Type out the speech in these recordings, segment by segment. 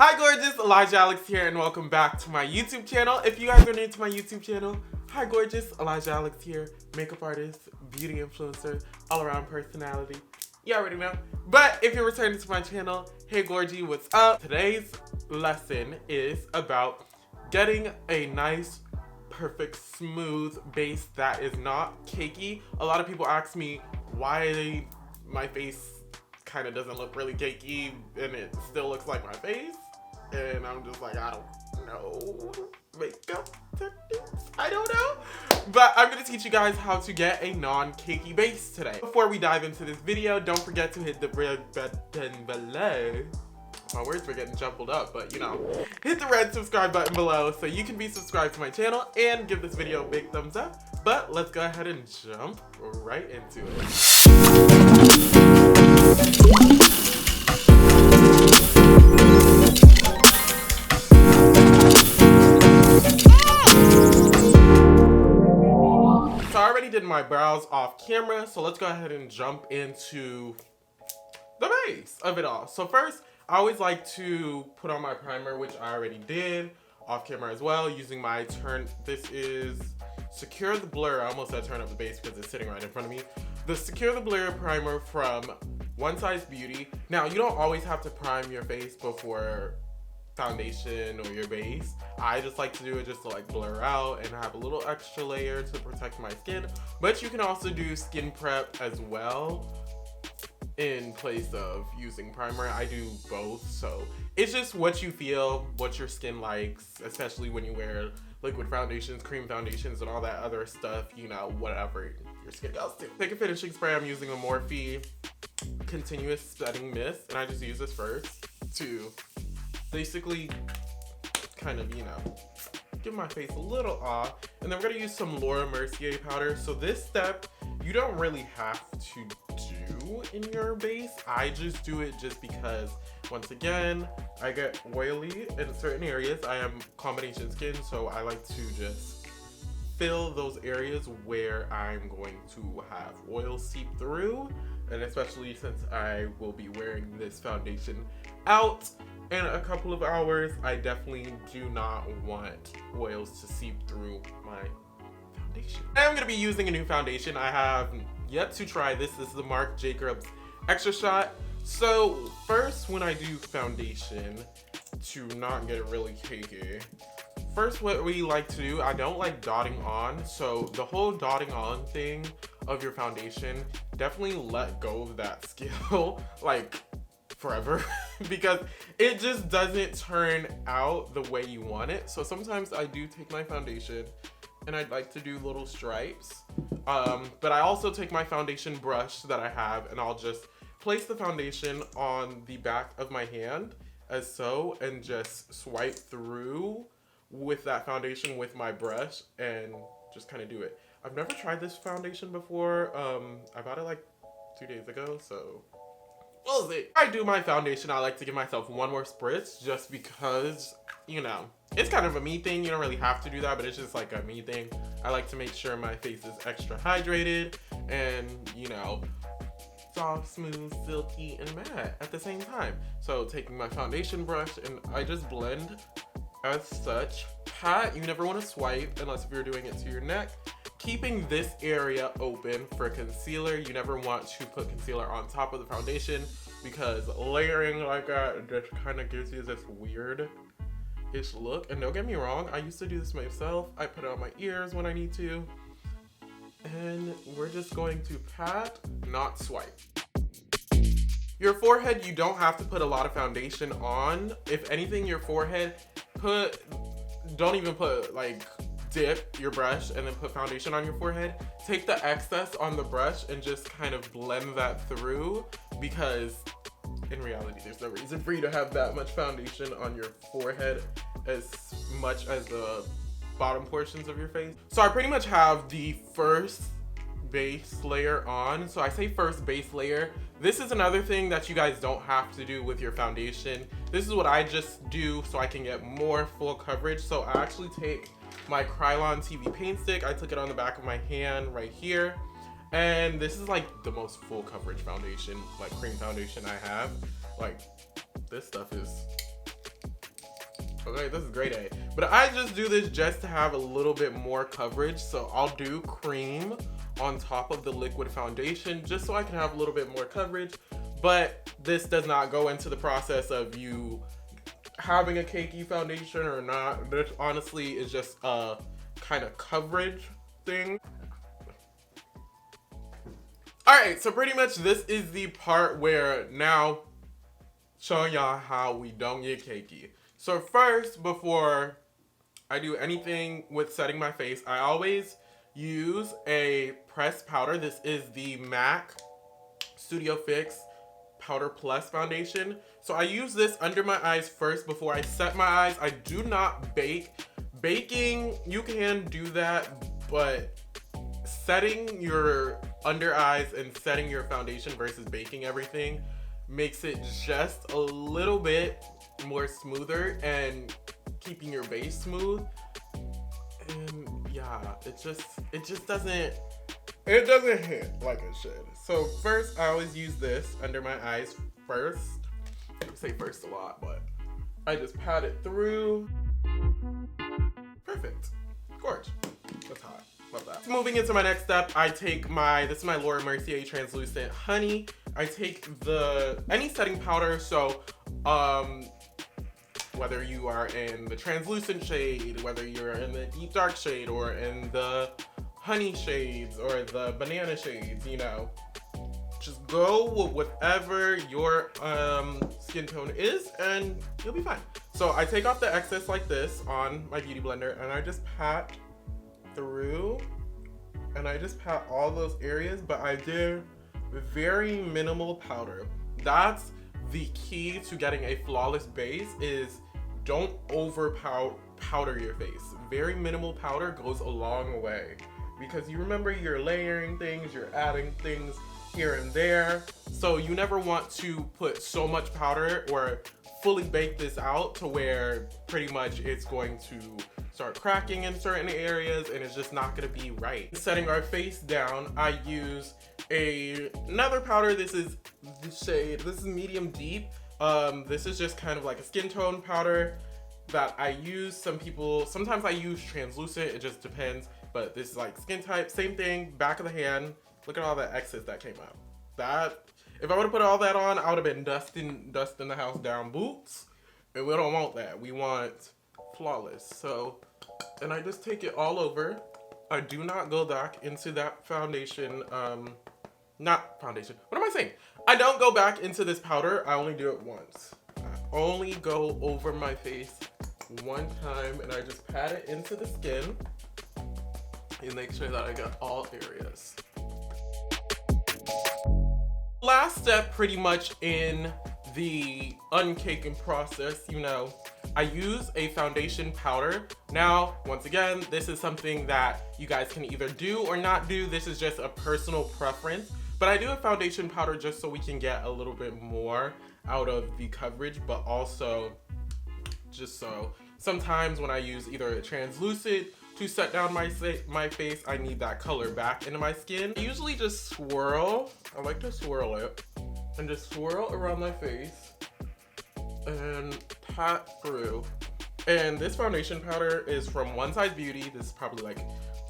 Hi gorgeous, Elijah Alex here and welcome back to my YouTube channel. If you guys are new to my YouTube channel, hi gorgeous, Elijah Alex here, makeup artist, beauty influencer, all around personality. You already know. But if you're returning to my channel, hey gorgie, what's up? Today's lesson is about getting a nice, perfect, smooth base that is not cakey. A lot of people ask me why my face kind of doesn't look really cakey and it still looks like my face, and I'm just like, I don't know makeup techniques, I don't know, but I'm gonna teach you guys how to get a non-cakey base today. Before we dive into this video, don't forget to hit the red button below. My words were getting jumbled up, but you know, hit the red subscribe button below so you can be subscribed to my channel and give this video a big thumbs up. But let's go ahead and jump right into it. So I already did my brows off camera, so let's go ahead and jump into the base of it all. So first, I always like to put on my primer, which I already did off camera as well, using my this is Secure the Blur. I almost said turn up the base because it's sitting right in front of me. The Secure the Blur primer from One Size Beauty. Now, you don't always have to prime your face before foundation or your base. I just like to do it just to like blur out and have a little extra layer to protect my skin. But you can also do skin prep as well in place of using primer. I do both, so it's just what you feel, what your skin likes, especially when you wear liquid foundations, cream foundations, and all that other stuff, you know, whatever your skin goes to. Take a finishing spray. I'm using a Morphe Continuous Setting Mist, and I just use this first to basically kind of, you know, give my face a little off. And then we're gonna use some Laura Mercier powder. So this step, you don't really have to do in your base. I just do it just because, once again, I get oily in certain areas. I am combination skin, so I like to just fill those areas where I'm going to have oil seep through. And especially since I will be wearing this foundation out in a couple of hours, I definitely do not want oils to seep through my foundation. I'm gonna be using a new foundation. I have yet to try this. This is the Marc Jacobs Extra Shot. So first, when I do foundation, to not get it really cakey, first what we like to do, I don't like dotting on. So the whole dotting on thing of your foundation, definitely let go of that skill like forever because it just doesn't turn out the way you want it. So sometimes I do take my foundation and I'd like to do little stripes, but I also take my foundation brush that I have and I'll just place the foundation on the back of my hand as so, and just swipe through with that foundation with my brush and just kind of do it. I've never tried this foundation before. I bought it like 2 days ago, so we'll see. I do my foundation, I like to give myself one more spritz just because, you know, it's kind of a me thing. You don't really have to do that, but it's just like a me thing. I like to make sure my face is extra hydrated and, you know, soft, smooth, silky, and matte at the same time. So taking my foundation brush and I just blend as such. Pat, you never want to swipe unless if you're doing it to your neck. Keeping this area open for concealer. You never want to put concealer on top of the foundation because layering like that just kind of gives you this weird-ish look. And don't get me wrong, I used to do this myself. I put it on my ears when I need to. And we're just going to pat, not swipe. Your forehead, you don't have to put a lot of foundation on. If anything, your forehead, don't even put like, dip your brush and then put foundation on your forehead. Take the excess on the brush and just kind of blend that through, because in reality there's no reason for you to have that much foundation on your forehead as much as the bottom portions of your face. So I pretty much have the first base layer on. So I say first base layer. This is another thing that you guys don't have to do with your foundation. This is what I just do so I can get more full coverage. So I actually take my Krylon TV paint stick. I took it on the back of my hand right here. And this is like the most full coverage foundation, like cream foundation I have. Like, this stuff is okay? This is grade A. But I just do this just to have a little bit more coverage. So I'll do cream on top of the liquid foundation just so I can have a little bit more coverage. But this does not go into the process of you having a cakey foundation or not. This honestly is just a kind of coverage thing. All right, so pretty much this is the part where now showing y'all how we don't get cakey. So first, before I do anything with setting my face, I always use a pressed powder. This is the MAC Studio Fix Powder Plus foundation. So I use this under my eyes first before I set my eyes. I do not bake. Baking, you can do that, but setting your under eyes and setting your foundation versus baking everything makes it just a little bit more smoother and keeping your base smooth. And yeah, it just doesn't hit like it should. So first, I always use this under my eyes first. I say first a lot, but I just pat it through. Perfect. Gorge. That's hot. Love that. Moving into my next step, I take this is my Laura Mercier Translucent Honey. I take any setting powder, so whether you are in the translucent shade, whether you're in the deep dark shade, or in the honey shades, or the banana shades, you know, just go with whatever your skin tone is and you'll be fine. So I take off the excess like this on my beauty blender and I just pat through, and I just pat all those areas, but I do very minimal powder. That's the key to getting a flawless base, is don't over powder your face. Very minimal powder goes a long way, because you remember you're layering things, you're adding things here and there. So you never want to put so much powder or fully bake this out to where pretty much it's going to start cracking in certain areas and it's just not gonna be right. Setting our face down, I use another powder. This is the shade, this is medium deep. This is just kind of like a skin tone powder that I use. Sometimes I use translucent, it just depends, but this is like skin type. Same thing, back of the hand. Look at all that excess that came out. If I would have put all that on, I would have been dusting the house down boots, and we don't want that. We want flawless. So, and I just take it all over. I do not go back into that foundation, not foundation, what am I saying? I don't go back into this powder, I only do it once. I only go over my face one time and I just pat it into the skin and make sure that I got all areas. Last step pretty much in the uncaking process, you know, I use a foundation powder. Now, once again, this is something that you guys can either do or not do. This is just a personal preference, but I do a foundation powder just so we can get a little bit more out of the coverage, but also just so sometimes when I use either a translucent to set down my face, I need that color back into my skin. I usually just swirl. I like to swirl it and just swirl around my face and pat through. And this foundation powder is from One Size Beauty. This is probably like,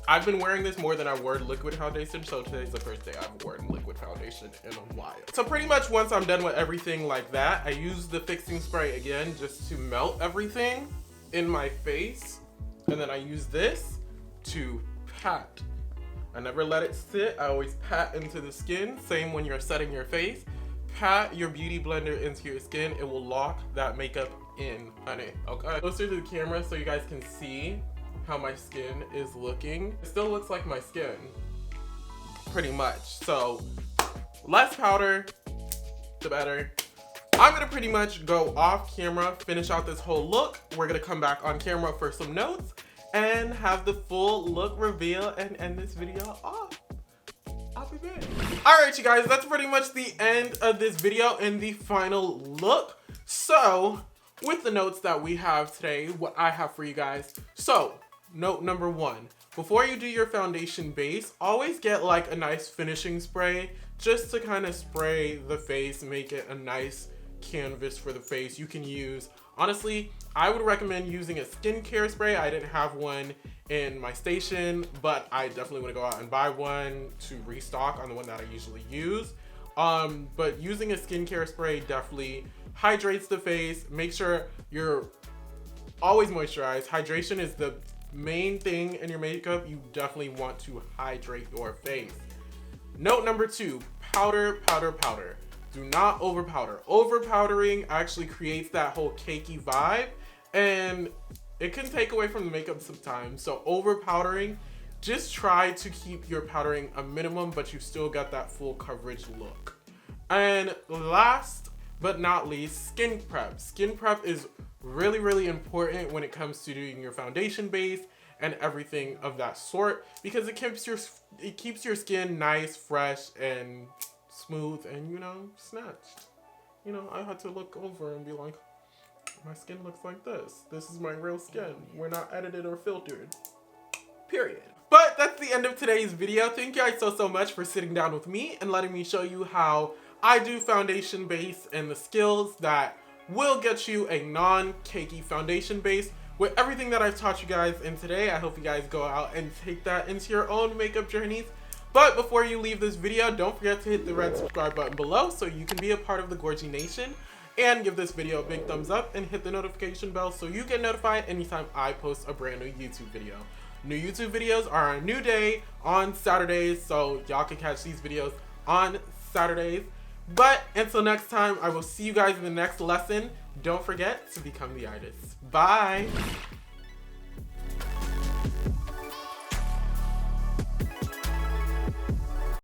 I've been wearing this more than I wore liquid foundation, so today's the first day I've worn liquid foundation in a while. So pretty much once I'm done with everything like that, I use the fixing spray again just to melt everything in my face. And then I use this to pat. I never let it sit. I always pat into the skin. Same when you're setting your face. Pat your beauty blender into your skin. It will lock that makeup in, honey, okay? Closer to the camera so you guys can see how my skin is looking. It still looks like my skin, pretty much. So less powder, the better. I'm gonna pretty much go off camera, finish out this whole look. We're gonna come back on camera for some notes and have the full look reveal and end this video off. I'll be back. All right, you guys, that's pretty much the end of this video and the final look. So with the notes that we have today, what I have for you guys. So note number 1, before you do your foundation base, always get like a nice finishing spray just to kind of spray the face, make it a nice canvas for the face. You can use Honestly, I would recommend using a skincare spray. I didn't have one in my station, but I definitely want to go out and buy one to restock on the one that I usually use. But using a skincare spray definitely hydrates the face. Make sure you're always moisturized. Hydration is the main thing in your makeup. You definitely want to hydrate your face. Note number 2, powder, powder, powder. Do not over powder. Over powdering actually creates that whole cakey vibe, and it can take away from the makeup sometimes. So over powdering, just try to keep your powdering a minimum, but you still got that full coverage look. And last but not least, skin prep. Skin prep is really, really important when it comes to doing your foundation base and everything of that sort, because it keeps your skin nice, fresh, and smooth, and you know, snatched. You know, I had to look over and be like, my skin looks like this. This is my real skin. We're not edited or filtered. Period. But that's the end of today's video. Thank you guys so much for sitting down with me and letting me show you how I do foundation base and the skills that will get you a non-cakey foundation base. With everything that I've taught you guys in today, I hope you guys go out and take that into your own makeup journeys. But before you leave this video, don't forget to hit the red subscribe button below so you can be a part of the Gorgie Nation. And give this video a big thumbs up and hit the notification bell so you get notified anytime I post a brand new YouTube video. New YouTube videos are a new day on Saturdays, so y'all can catch these videos on Saturdays. But until next time, I will see you guys in the next lesson. Don't forget to become the artist. Bye!